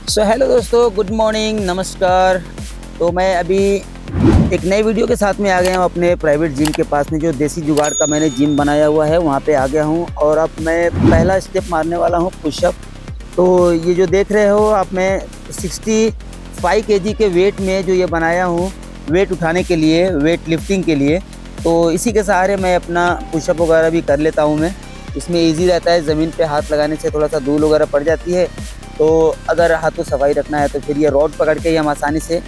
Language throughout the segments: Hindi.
हेलो दोस्तों, गुड मॉर्निंग, नमस्कार। तो मैं अभी एक नई वीडियो के साथ में आ गया हूँ अपने प्राइवेट जिम के पास में। जो देसी जुगाड़ का मैंने जिम बनाया हुआ है वहाँ पे आ गया हूँ और अब मैं पहला स्टेप मारने वाला हूँ पुशअप। तो ये जो देख रहे हो आप, मैं 65 केजी के वेट में जो ये बनाया हूँ वेट उठाने के लिए, वेट लिफ्टिंग के लिए। तो इसी के सहारे मैं अपना पुशअप वगैरह भी कर लेता हूँ। मैं इसमें ईजी रहता है, ज़मीन पे हाथ लगाने से थोड़ा सा धूल वगैरह पड़ जाती है। तो अगर हाथों सफाई रखना है तो फिर ये रॉड पकड़ के ही हम आसानी से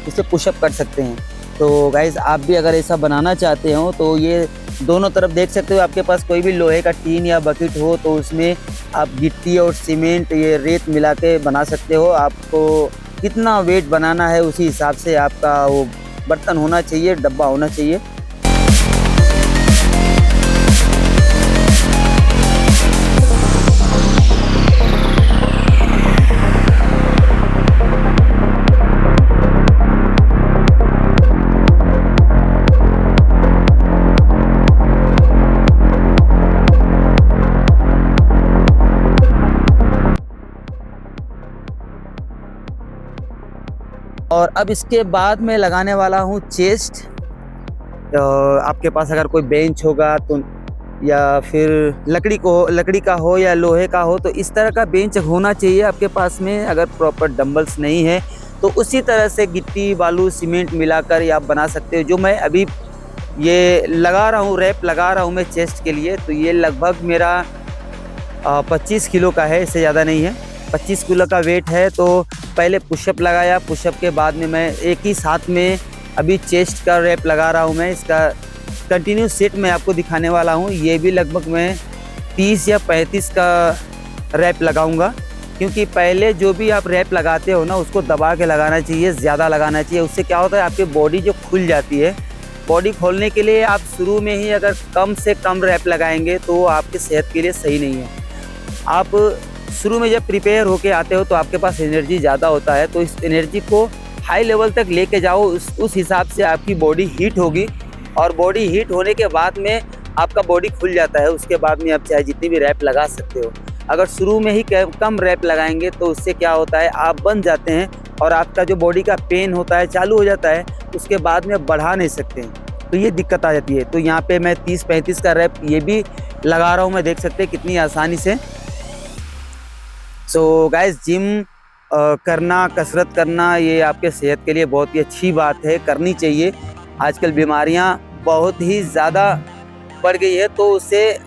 इसे पुशअप कर सकते हैं। तो गाइज़, आप भी अगर ऐसा बनाना चाहते हो तो ये दोनों तरफ देख सकते हो। आपके पास कोई भी लोहे का टीन या बकेट हो तो उसमें आप गिट्टी और सीमेंट, ये रेत मिला के बना सकते हो। आपको कितना वेट बनाना है उसी हिसाब से आपका वो बर्तन होना चाहिए, डब्बा होना चाहिए। और अब इसके बाद मैं लगाने वाला हूँ चेस्ट। आपके पास अगर कोई बेंच होगा तो, या फिर लकड़ी का हो या लोहे का हो, तो इस तरह का बेंच होना चाहिए आपके पास में। अगर प्रॉपर डंबल्स नहीं है तो उसी तरह से गिट्टी, बालू, सीमेंट मिलाकर आप बना सकते हो। जो मैं अभी ये लगा रहा हूँ, रैप लगा रहा हूँ मैं चेस्ट के लिए, तो ये लगभग मेरा 25 किलो का है, इससे ज़्यादा नहीं है। 25 किलो का वेट है। तो पहले पुशअप लगाया, पुशअप के बाद में मैं एक ही साथ में अभी चेस्ट का रैप लगा रहा हूँ। मैं इसका कंटिन्यू सेट मैं आपको दिखाने वाला हूँ। ये भी लगभग मैं 30 या 35 का रैप लगाऊंगा, क्योंकि पहले जो भी आप रैप लगाते हो ना उसको दबा के लगाना चाहिए, ज़्यादा लगाना चाहिए। उससे क्या होता है, आपकी बॉडी जो खुल जाती है। बॉडी खोलने के लिए आप शुरू में ही अगर कम से कम रैप लगाएंगे तो आपकी सेहत के लिए सही नहीं है। आप शुरू में जब प्रिपेयर होके आते हो तो आपके पास एनर्जी ज़्यादा होता है, तो इस एनर्जी को हाई लेवल तक लेके जाओ। उस हिसाब से आपकी बॉडी हीट होगी, और बॉडी हीट होने के बाद में आपका बॉडी खुल जाता है। उसके बाद में आप चाहे जितनी भी रैप लगा सकते हो। अगर शुरू में ही कम रैप लगाएंगे तो उससे क्या होता है, आप बन जाते हैं और आपका जो बॉडी का पेन होता है चालू हो जाता है। उसके बाद में बढ़ा नहीं सकते हैं, तो ये दिक्कत आ जाती है। तो यहाँ पे मैं 30-35 का रैप ये भी लगा रहा हूँ। मैं देख सकते हैं कितनी आसानी से। सो गाइस, जिम करना, कसरत करना, ये आपके सेहत के लिए बहुत ही अच्छी बात है, करनी चाहिए। आजकल बीमारियां बहुत ही ज़्यादा बढ़ गई है, तो उससे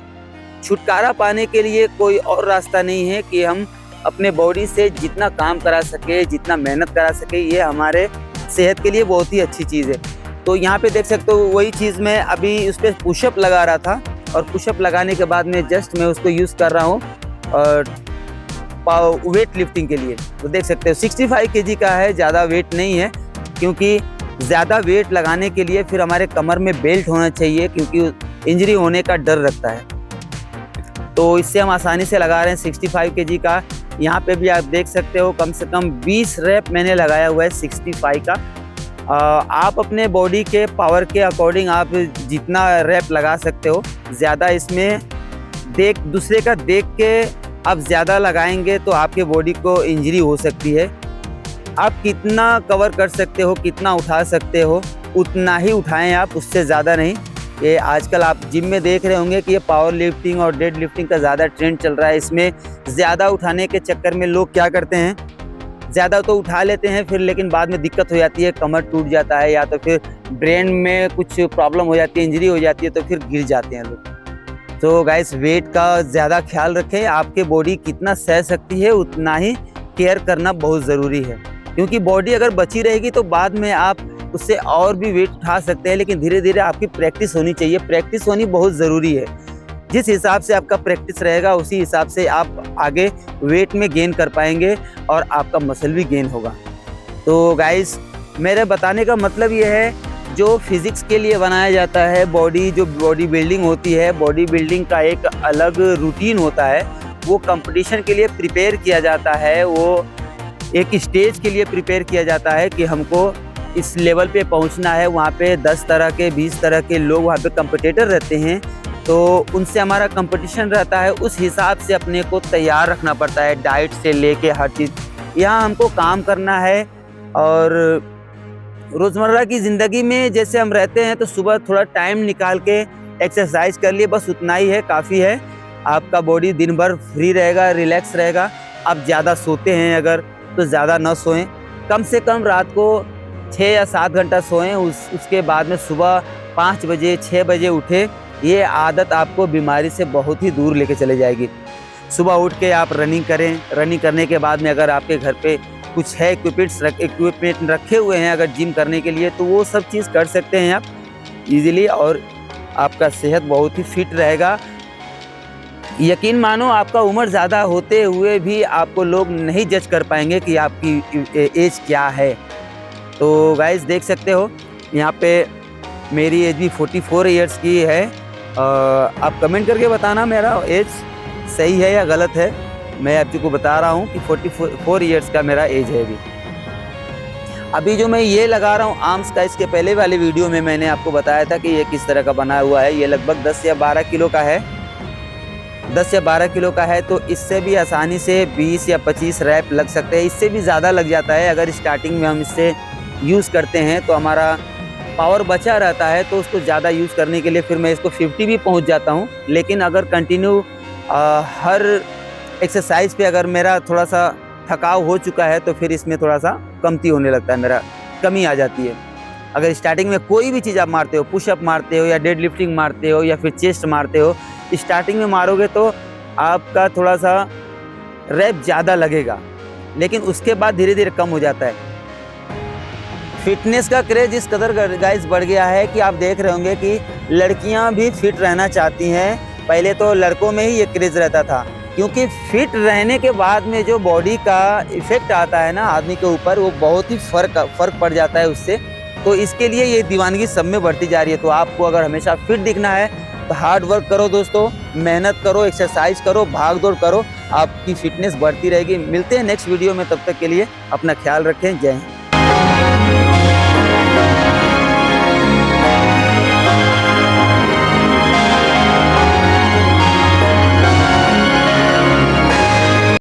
छुटकारा पाने के लिए कोई और रास्ता नहीं है कि हम अपने बॉडी से जितना काम करा सके, जितना मेहनत करा सके, ये हमारे सेहत के लिए बहुत ही अच्छी चीज़ है। तो यहाँ पे देख सकते हो वही चीज़ मैं अभी उस पर पुशअप लगा रहा था, और पुशअप लगाने के बाद में जस्ट मैं उसको यूज़ कर रहा हूँ वेट लिफ्टिंग के लिए। तो देख सकते हो 65 केजी का है, ज़्यादा वेट नहीं है। क्योंकि ज़्यादा वेट लगाने के लिए फिर हमारे कमर में बेल्ट होना चाहिए, क्योंकि इंजरी होने का डर रहता है। तो इससे हम आसानी से लगा रहे हैं 65 केजी का। यहाँ पे भी आप देख सकते हो कम से कम 20 रैप मैंने लगाया हुआ है 65 का। आप अपने बॉडी के पावर के अकॉर्डिंग आप जितना रैप लगा सकते हो। ज़्यादा इसमें दूसरे का देख के आप ज़्यादा लगाएंगे तो आपके बॉडी को इंजरी हो सकती है। आप कितना कवर कर सकते हो, कितना उठा सकते हो, उतना ही उठाएं आप, उससे ज़्यादा नहीं। ये आजकल आप जिम में देख रहे होंगे कि ये पावर लिफ्टिंग और डेड लिफ्टिंग का ज़्यादा ट्रेंड चल रहा है। इसमें ज़्यादा उठाने के चक्कर में लोग क्या करते हैं, ज़्यादा तो उठा लेते हैं फिर, लेकिन बाद में दिक्कत हो जाती है, कमर टूट जाता है या तो फिर ब्रेन में कुछ प्रॉब्लम हो जाती है, इंजरी हो जाती है, तो फिर गिर जाते हैं लोग। तो गाइस, वेट का ज़्यादा ख्याल रखें। आपके बॉडी कितना सह सकती है उतना ही केयर करना बहुत ज़रूरी है, क्योंकि बॉडी अगर बची रहेगी तो बाद में आप उससे और भी वेट उठा सकते हैं। लेकिन धीरे धीरे आपकी प्रैक्टिस होनी चाहिए, प्रैक्टिस होनी बहुत ज़रूरी है। जिस हिसाब से आपका प्रैक्टिस रहेगा उसी हिसाब से आप आगे वेट में गेन कर पाएंगे और आपका मसल भी गेन होगा। तो गाइस, मेरे बताने का मतलब ये है, जो फिज़िक्स के लिए बनाया जाता है, जो बॉडी बिल्डिंग होती है, बॉडी बिल्डिंग का एक अलग रूटीन होता है। वो कंपटीशन के लिए प्रिपेयर किया जाता है, वो एक स्टेज के लिए प्रिपेयर किया जाता है कि हमको इस लेवल पे पहुंचना है। वहाँ पे 10 तरह के, 20 तरह के लोग वहाँ पे कंपटीटर रहते हैं। तो उनसे हमारा कंपटीशन रहता है, उस हिसाब से अपने को तैयार रखना पड़ता है, डाइट से लेके हर चीज़। यहाँ हमको काम करना है और रोज़मर्रा की ज़िंदगी में जैसे हम रहते हैं तो सुबह थोड़ा टाइम निकाल के एक्सरसाइज कर लिए, बस उतना ही है, काफ़ी है। आपका बॉडी दिन भर फ्री रहेगा, रिलैक्स रहेगा। आप ज़्यादा सोते हैं अगर तो ज़्यादा न सोएं, कम से कम रात को 6 या 7 घंटा सोएं। उसके बाद में सुबह 5 बजे 6 बजे उठे। ये आदत आपको बीमारी से बहुत ही दूर लेके चले जाएगी। सुबह उठ के आप रनिंग करें, रनिंग करने के बाद में अगर आपके घर पे कुछ है इक्विपमेंट रखे हुए हैं अगर जिम करने के लिए, तो वो सब चीज़ कर सकते हैं आप इजीली और आपका सेहत बहुत ही फिट रहेगा। यकीन मानो आपका उम्र ज़्यादा होते हुए भी आपको लोग नहीं जज कर पाएंगे कि आपकी एज क्या है। तो गाइस देख सकते हो यहाँ पे मेरी एज भी 44 ईयर्स की है। आप कमेंट करके बताना मेरा एज सही है या गलत है। मैं आपको बता रहा हूँ कि 44 ईयर्स का मेरा एज है अभी जो मैं ये लगा रहा हूँ आर्म्स का, इसके पहले वाले वीडियो में मैंने आपको बताया था कि ये किस तरह का बना हुआ है। ये लगभग 10 या 12 किलो का है, 10 या 12 किलो का है। तो इससे भी आसानी से 20 या 25 रैप लग सकते हैं, इससे भी ज़्यादा लग जाता है। अगर स्टार्टिंग में हम इससे यूज़ करते हैं तो हमारा पावर बचा रहता है, तो उसको ज़्यादा यूज़ करने के लिए फिर मैं इसको 50 भी पहुँच जाता हूँ। लेकिन अगर कंटिन्यू हर एक्सरसाइज पे अगर मेरा थोड़ा सा थकाव हो चुका है तो फिर इसमें थोड़ा सा कमती होने लगता है, मेरा कमी आ जाती है। अगर स्टार्टिंग में कोई भी चीज़ आप मारते हो, पुशअप मारते हो या डेड लिफ्टिंग मारते हो या फिर चेस्ट मारते हो, स्टार्टिंग में मारोगे तो आपका थोड़ा सा रैप ज़्यादा लगेगा, लेकिन उसके बाद धीरे धीरे कम हो जाता है। फिटनेस का क्रेज इस कदर गाइस बढ़ गया है कि आप देख रहे होंगे कि लड़कियां भी फिट रहना चाहती हैं। पहले तो लड़कों में ही ये क्रेज रहता था, क्योंकि फिट रहने के बाद में जो बॉडी का इफेक्ट आता है ना आदमी के ऊपर, वो बहुत ही फ़र्क पड़ जाता है उससे। तो इसके लिए ये दीवानगी सब में बढ़ती जा रही है। तो आपको अगर हमेशा फिट दिखना है तो हार्ड वर्क करो दोस्तों, मेहनत करो, एक्सरसाइज करो, भाग दौड़ करो, आपकी फिटनेस बढ़ती रहेगी। मिलते हैं नेक्स्ट वीडियो में, तब तक के लिए अपना ख्याल रखें। जय हिंद।